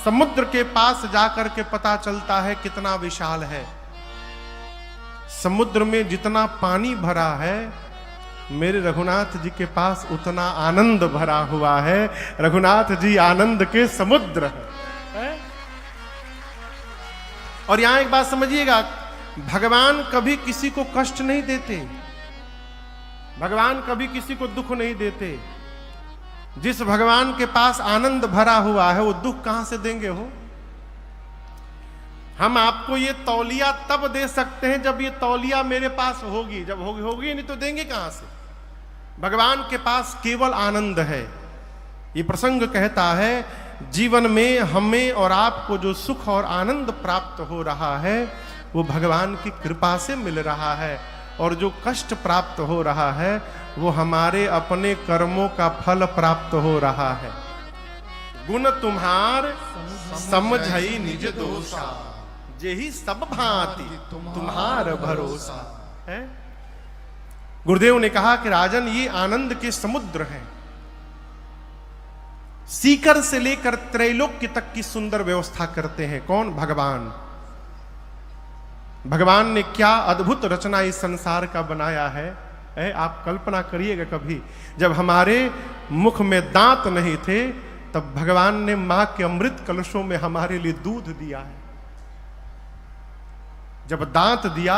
समुद्र के पास जाकर के पता चलता है कितना विशाल है। समुद्र में जितना पानी भरा है, मेरे रघुनाथ जी के पास उतना आनंद भरा हुआ है। रघुनाथ जी आनंद के समुद्र है। और यहां एक बात समझिएगा, भगवान कभी किसी को कष्ट नहीं देते, भगवान कभी किसी को दुख नहीं देते। जिस भगवान के पास आनंद भरा हुआ है, वो दुख कहां से देंगे हो? हम आपको ये तौलिया तब दे सकते हैं जब ये तौलिया मेरे पास होगी, जब होगी नहीं तो देंगे कहां से? भगवान के पास केवल आनंद है। ये प्रसंग कहता है, जीवन में हमें और आपको जो सुख और आनंद प्राप्त हो रहा है, वो भगवान की कृपा से मिल रहा है। और जो कष्ट प्राप्त हो रहा है, वो हमारे अपने कर्मों का फल प्राप्त हो रहा है। गुण तुम्हार समझई निज दोषा, जेहि सब भांति तुम्हार भरोसा है। गुरुदेव ने कहा कि राजन, ये आनंद के समुद्र हैं। सीकर से लेकर त्रैलोक्य तक की सुंदर व्यवस्था करते हैं कौन? भगवान। भगवान ने क्या अद्भुत रचना इस संसार का बनाया है। आप कल्पना करिएगा, कभी जब हमारे मुख में दांत नहीं थे, तब भगवान ने मां के अमृत कलशों में हमारे लिए दूध दिया है। जब दांत दिया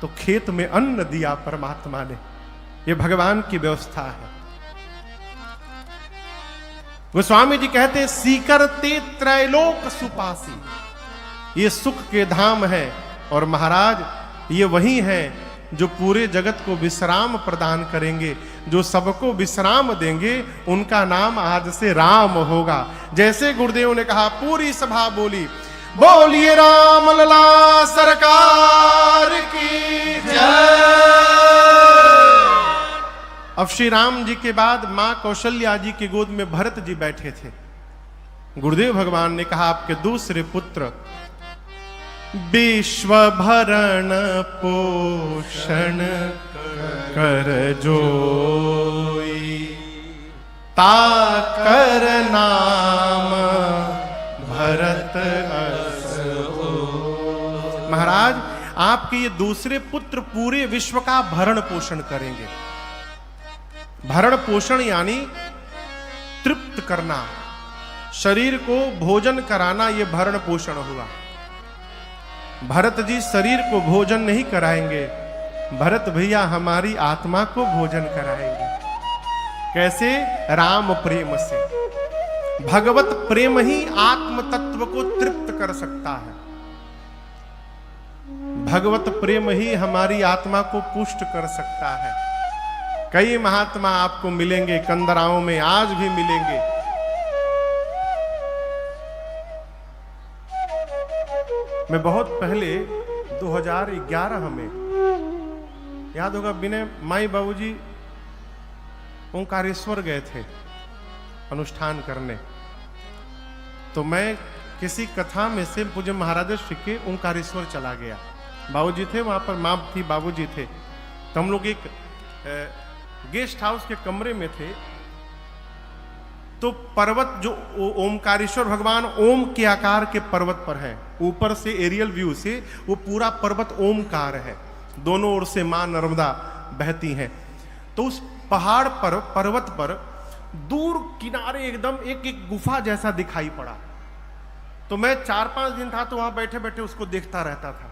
तो खेत में अन्न दिया परमात्मा ने। यह भगवान की व्यवस्था है। गोस्वामी जी कहते हैं, सीकर ते त्रैलोक सुपासी, ये सुख के धाम है। और महाराज, ये वही हैं जो पूरे जगत को विश्राम प्रदान करेंगे, जो सबको विश्राम देंगे। उनका नाम आज से राम होगा। जैसे गुरुदेव ने कहा, पूरी सभा बोली, बोलिए राम लला सरकार की जय। अब श्री राम जी के बाद मां कौशल्या जी की गोद में भरत जी बैठे थे। गुरुदेव भगवान ने कहा, आपके दूसरे पुत्र विश्व भरण पोषण कर जोई, ताकर नाम भरत अस हो। महाराज, आपके ये दूसरे पुत्र पूरे विश्व का भरण पोषण करेंगे। भरण पोषण यानी तृप्त करना, शरीर को भोजन कराना, ये भरण पोषण हुआ। भरत जी शरीर को भोजन नहीं कराएंगे, भरत भैया हमारी आत्मा को भोजन कराएंगे। कैसे? राम प्रेम से। भगवत प्रेम ही आत्म तत्व को तृप्त कर सकता है। भगवत प्रेम ही हमारी आत्मा को पुष्ट कर सकता है। कई महात्मा आपको मिलेंगे कंदराओं में, आज भी मिलेंगे। मैं बहुत पहले 2011 में, याद होगा, विनय माई बाबूजी ओंकारेश्वर गए थे अनुष्ठान करने। तो मैं किसी कथा में से पूज्य महाराजेश्वर के ओंकारेश्वर चला गया। बाबूजी थे वहां पर, माँ थी, बाबूजी थे। तो हम लोग एक गेस्ट हाउस के कमरे में थे। तो पर्वत, जो ओमकारेश्वर भगवान ओम के आकार के पर्वत पर है, ऊपर से एरियल व्यू से वो पूरा पर्वत ओमकार है। दोनों ओर से मां नर्मदा बहती हैं। तो उस पहाड़ पर, पर्वत पर दूर किनारे एकदम एक एक गुफा जैसा दिखाई पड़ा। तो मैं 4-5 दिन था, तो वहां बैठे बैठे उसको देखता रहता था।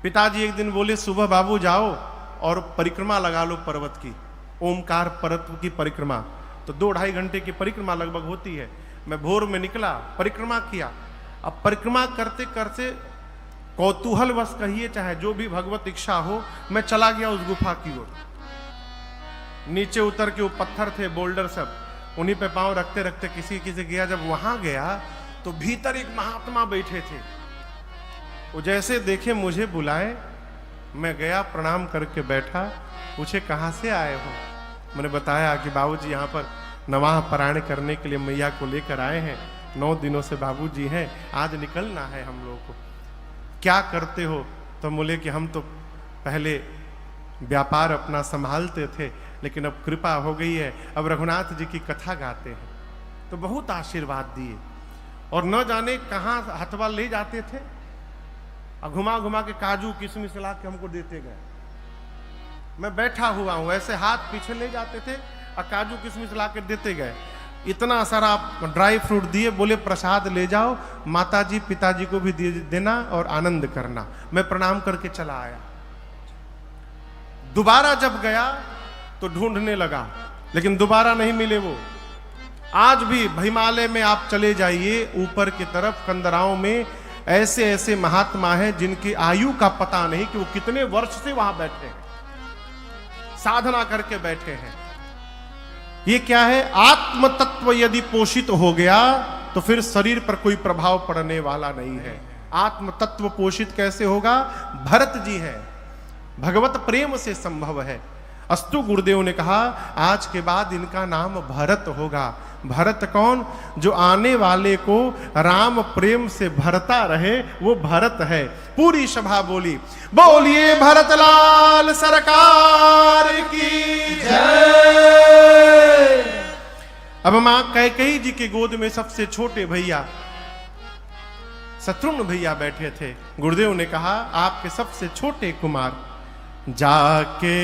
पिताजी एक दिन बोले, सुबह बाबू जाओ और परिक्रमा लगा लो पर्वत की, ओमकार पर्वत की परिक्रमा। तो 2-2.5 घंटे की परिक्रमा लगभग होती है। मैं भोर में निकला, परिक्रमा किया। अब परिक्रमा करते करते कौतूहलवश कहिए, चाहे जो भी भगवत इच्छा हो, मैं चला गया उस गुफा की ओर। नीचे उतर के वो पत्थर थे, बोल्डर सब, उन्हीं पे पांव रखते रखते किसी किसी गया। जब वहां गया तो भीतर एक महात्मा बैठे थे। वो जैसे देखे मुझे बुलाए, मैं गया, प्रणाम करके बैठा। पूछे, कहाँ से आए हो? मैंने बताया कि बाबूजी यहाँ पर नवाह पारायण करने के लिए मैया को लेकर आए हैं। 9 दिनों से बाबूजी हैं, आज निकलना है हम लोगों को। क्या करते हो? तो बोले कि हम तो पहले व्यापार अपना संभालते थे, लेकिन अब कृपा हो गई है, अब रघुनाथ जी की कथा गाते हैं। तो बहुत आशीर्वाद दिए और न जाने कहाँ हथवा ले जाते थे और घुमा घुमा के काजू किशमिश ला के हमको देते गए। मैं बैठा हुआ हूं, ऐसे हाथ पीछे ले जाते थे और काजू किशमिश ला के देते गए। इतना सारा ड्राई फ्रूट दिए, बोले प्रसाद ले जाओ, माताजी पिताजी को भी देना और आनंद करना। मैं प्रणाम करके चला आया। दोबारा जब गया तो ढूंढने लगा, लेकिन दोबारा नहीं मिले वो। आज भी हिमालय में आप चले जाइए ऊपर की तरफ, कंदराओं में ऐसे ऐसे महात्मा हैं जिनकी आयु का पता नहीं कि वो कितने वर्ष से वहां बैठे हैं, साधना करके बैठे हैं। ये क्या है? आत्म तत्व यदि पोषित हो गया तो फिर शरीर पर कोई प्रभाव पड़ने वाला नहीं है। आत्म तत्व पोषित कैसे होगा? भरत जी है, भगवत प्रेम से संभव है। अस्तु गुरुदेव ने कहा आज के बाद इनका नाम भरत होगा। भरत कौन? जो आने वाले को राम प्रेम से भरता रहे, वो भरत है। पूरी सभा बोली, बोलिए भरतलाल सरकार की जय। अब मां कैकेयी जी के गोद में सबसे छोटे भैया शत्रुघ्न भैया बैठे थे। गुरुदेव ने कहा आपके सबसे छोटे कुमार जाके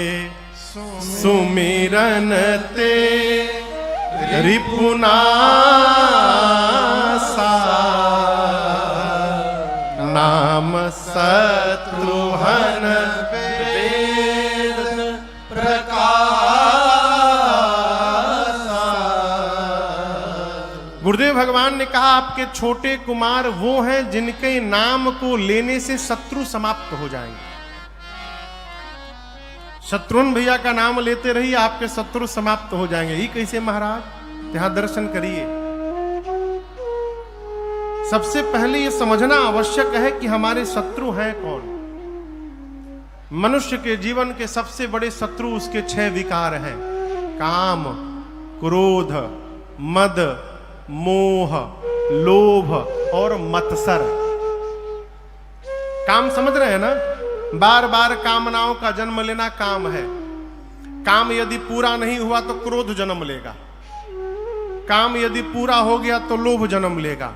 सुमिरन ते रिपुनासा नाम शत्रुघ्न वेद प्रकाशा। गुरुदेव भगवान ने कहा आपके छोटे कुमार वो हैं जिनके नाम को लेने से शत्रु समाप्त हो जाएंगे। शत्रुघ्न भैया का नाम लेते रहिए, आपके शत्रु समाप्त हो जाएंगे। ये कैसे महाराज? यहां दर्शन करिए। सबसे पहले ये समझना आवश्यक है कि हमारे शत्रु हैं कौन। मनुष्य के जीवन के सबसे बड़े शत्रु उसके 6 विकार हैं: काम, क्रोध, मद, मोह, लोभ और मत्सर। काम समझ रहे हैं ना? बार बार कामनाओं का जन्म लेना काम है। काम यदि पूरा नहीं हुआ तो क्रोध जन्म लेगा, काम यदि पूरा हो गया तो लोभ जन्म लेगा।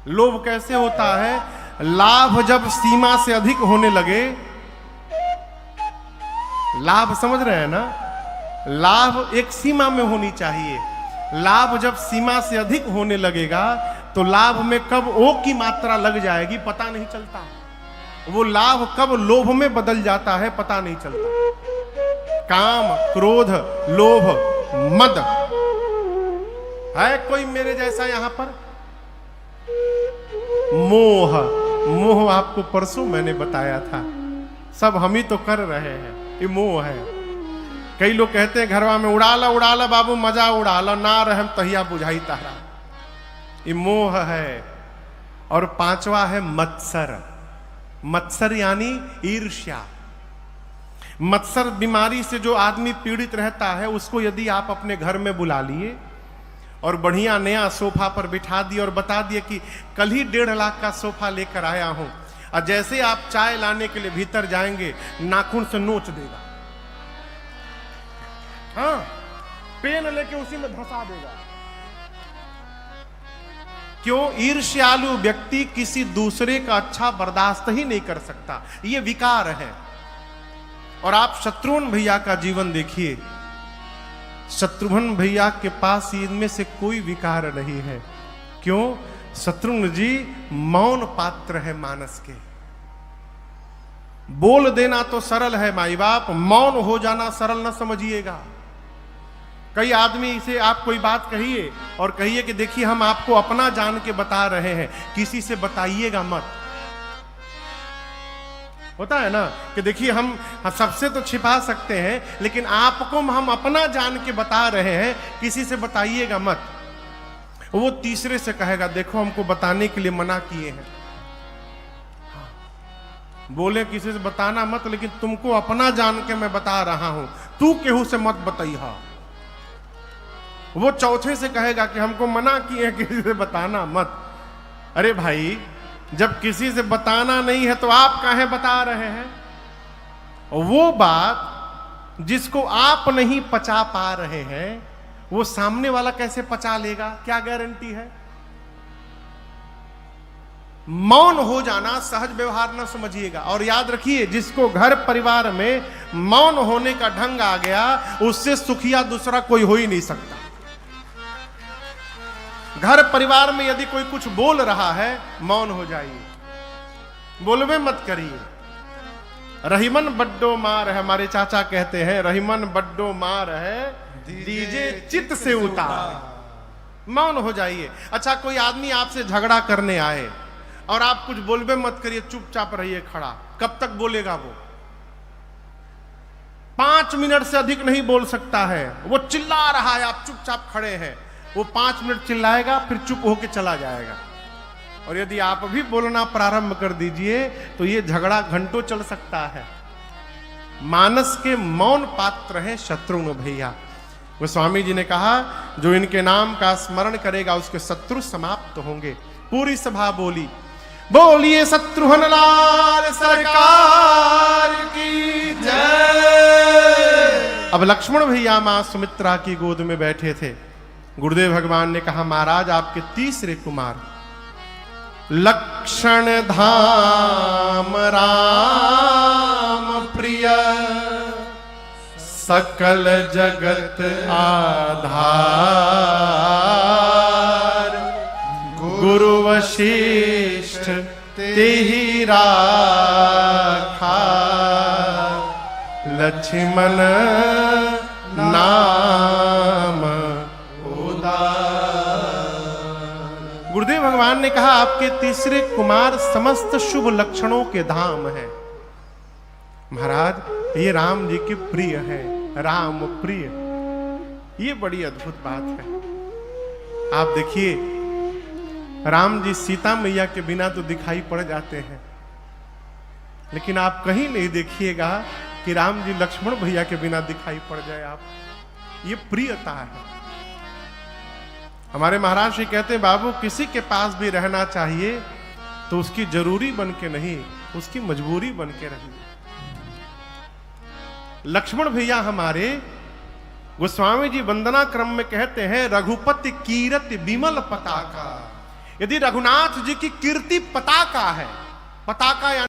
लोभ कैसे होता है? लाभ जब सीमा से अधिक होने लगे, लाभ समझ रहे हैं ना? लाभ एक सीमा में होनी चाहिए। लाभ जब सीमा से अधिक होने लगेगा तो लाभ में कब ओ की मात्रा लग जाएगी पता नहीं चलता। वो लाभ कब लोभ में बदल जाता है पता नहीं चलता। काम, क्रोध, लोभ, मद। है कोई मेरे जैसा यहां पर? मोह। मोह आपको परसों मैंने बताया था, सब हम ही तो कर रहे हैं। ये मोह है। कई लोग कहते हैं घरवा में उड़ाला उड़ाला बाबू, मजा उड़ाला, ना रहम तहिया बुझाई तारा। ये मोह है। और 5वां है मत्सर। मत्सर यानी ईर्ष्या। मत्सर बीमारी से जो आदमी पीड़ित रहता है उसको यदि आप अपने घर में बुला लिए और बढ़िया नया सोफा पर बिठा दिए और बता दिए कि कल ही 1.5 लाख का सोफा लेकर आया हूं, और जैसे आप चाय लाने के लिए भीतर जाएंगे नाखून से नोच देगा, हाँ, पेन लेके उसी में धंसा देगा। क्यों? ईर्ष्यालु व्यक्ति किसी दूसरे का अच्छा बर्दाश्त ही नहीं कर सकता। ये विकार है। और आप शत्रुघ्न भैया का जीवन देखिए, शत्रुघ्न भैया के पास इनमें से कोई विकार नहीं है। क्यों? शत्रुघ्न जी मौन पात्र है मानस के। बोल देना तो सरल है माई बाप, मौन हो जाना सरल न समझिएगा। कई आदमी से आप कोई बात कहिए और कहिए कि देखिए हम आपको अपना जान के बता रहे हैं, किसी से बताइएगा मत। होता है ना कि देखिए हम सबसे तो छिपा सकते हैं लेकिन आपको हम अपना जान के बता रहे हैं, किसी से बताइएगा मत। वो तीसरे से कहेगा देखो हमको बताने के लिए मना किए हैं। बोले किसी से बताना मत, लेकिन तुमको अपना जान के मैं बता रहा हूं, तू केहू से मत बताइए। वो चौथे से कहेगा कि हमको मना किए किसी से बताना मत। अरे भाई, जब किसी से बताना नहीं है तो आप काहे बता रहे हैं? वो बात जिसको आप नहीं पचा पा रहे हैं वो सामने वाला कैसे पचा लेगा, क्या गारंटी है। मौन हो जाना सहज व्यवहार न समझिएगा। और याद रखिए, जिसको घर परिवार में मौन होने का ढंग आ गया, उससे सुखिया दूसरा कोई हो ही नहीं सकता। घर परिवार में यदि कोई कुछ बोल रहा है, मौन हो जाइए, बोलवे मत करिए। रहीमन बड्डो मार है, हमारे चाचा कहते हैं, रहीमन बड्डो मार है दीजे चित्त से उतार। मौन हो जाइए। अच्छा, कोई आदमी आपसे झगड़ा करने आए और आप कुछ बोलबे मत करिए, चुपचाप रहिए खड़ा। कब तक बोलेगा वो? 5 मिनट से अधिक नहीं बोल सकता है। वो चिल्ला रहा है, आप चुपचाप खड़े हैं, वो 5 मिनट चिल्लाएगा, फिर चुप होके चला जाएगा। और यदि आप भी बोलना प्रारंभ कर दीजिए तो ये झगड़ा घंटों चल सकता है। मानस के मौन पात्र हैं शत्रुघ्न भैया। गोस्वामी जी ने कहा, जो इनके नाम का स्मरण करेगा उसके शत्रु समाप्त होंगे। पूरी सभा बोली, बोलिए शत्रुघ्न लाल सरकार की जय। अब लक्ष्मण भैया मां सुमित्रा की गोद में बैठे थे। गुरुदेव भगवान ने कहा, महाराज आपके तीसरे कुमार लक्षण धाम राम प्रिय, सकल जगत आधार, गुरु वशिष्ठ तेहि राखा, लक्ष्मण नाम गुरुदेव भगवान ने कहा, आपके तीसरे कुमार समस्त शुभ लक्षणों के धाम हैं। महाराज, ये राम जी के प्रिय है, राम प्रिय। ये बड़ी अद्भुत बात है। आप देखिए, राम जी सीता मैया के बिना तो दिखाई पड़ जाते हैं, लेकिन आप कहीं नहीं देखिएगा कि राम जी लक्ष्मण भैया के बिना दिखाई पड़ जाए। आप, ये प्रियता है। हमारे महाराज जी कहते हैं, बाबू किसी के पास भी रहना चाहिए तो उसकी जरूरी बन के नहीं, उसकी मजबूरी बन के रहिए। लक्ष्मण भैया हमारे गोस्वामी जी वंदना क्रम में कहते हैं, रघुपति कीरति विमल पताका। यदि रघुनाथ जी की कीर्ति पताका है, पताका